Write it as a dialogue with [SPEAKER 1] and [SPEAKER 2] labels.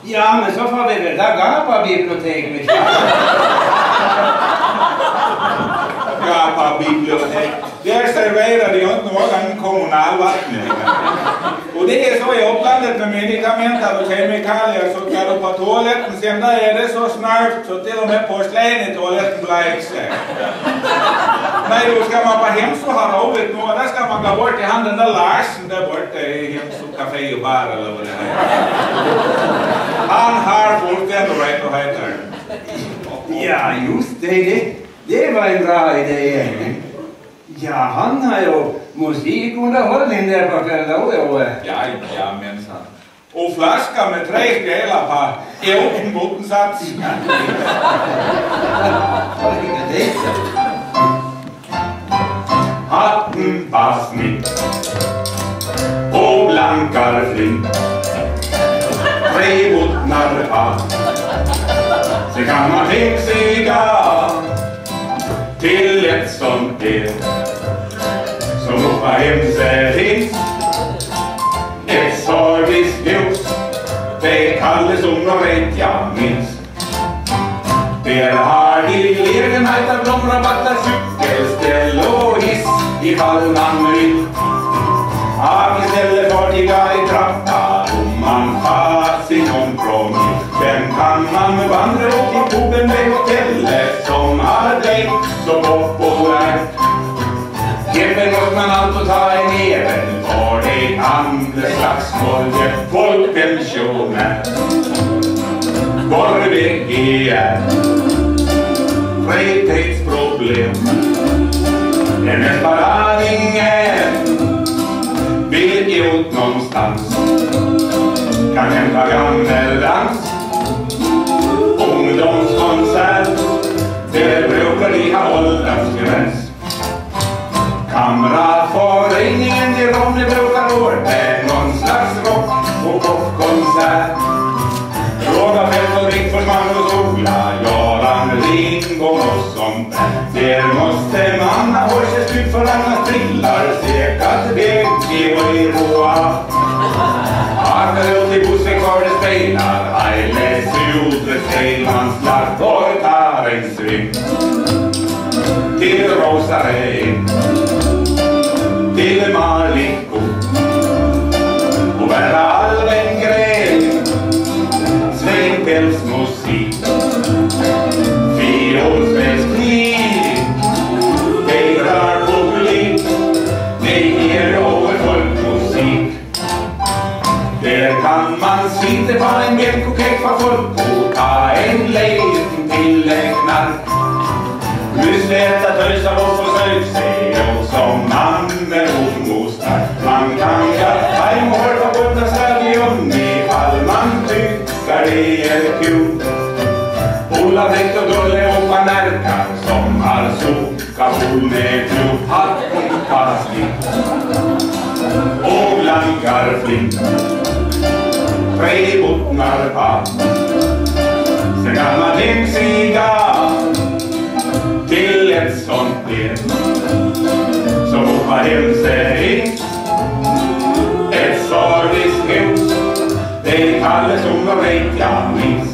[SPEAKER 1] Ja, men så får vi väl gapa bibliotek med
[SPEAKER 2] Gapa bibliotek. Där serverar de inte någon kommunalvatten. Och det är så i upplandet med medikamenter och kemikalier så tar du på toaletten sen där är det så snart så till och med porslän i toaletten blir sig. Nej, då ska man på Hemsö ha roligt nu och där ska man gå bort till handen där Larsen där borta i Hemsö café och bar eller vad det är. Han har fullständigt rätt och heter.
[SPEAKER 1] Ja, just det. Det var en bra idé. Ja, han har ju musikunderhållning där på kvällen.
[SPEAKER 2] Ja, mensan. Och flaska med 3 delar på 11 bottensats. Hatten var snitt och blankar flint. 3 bottnar av. Så kan man fixiga till ett sånt del. Som uppe hemse finns ett servicehus. Det kallas som de vet jag minns. Där har de lägenhet av blomrabatter, cykelställ och hiss ifall man vill. Av istället för de i trappa om man far sin ompromiss. Sen kan man vandra upp till Boben med hotellet som har blivit så populärt. Hemmen måste man alltid ta en även för det andra slagsmål. Folkpensioner var det är frihetsproblem. En ingen vill ut någonstans. Kan hämta gammeldans. Ungdomskonsert. Där brukar de ha åldersgräns. Kamratföreningen i Ronny brukar ordna någon slags rock och popkonsert. Fråga Fältolrik för man och sola, Göran Ring och sånt. Där måste man ha hållit slut för annars trillar säkert väg och i roa. Akar ut i bussen kvar det spelar, Ailes ut det spelmans lag och tar en sving. Till Rosarin, till Marliko och bära Alvengren, svängpälsmusik, fiolspelskniv, vägrar publik, det är över folkmusik. Där kan man sitta på en bänk och keffa folk och ta en liten till en knark. Musläta töjsa och försök sig och som man är omostar. Man kan gärna hem och hålla på den stadion ifall man tycker det är kul. Ola Bäck och Gulle och Panärkar som har soka full med klub. Hatten passligt och blankar flint. 3 bottnar på. Sen kan man hemsiga till ett sånt del som uppe hemse finns ett servicehus. Det kallas som de vet jag minns.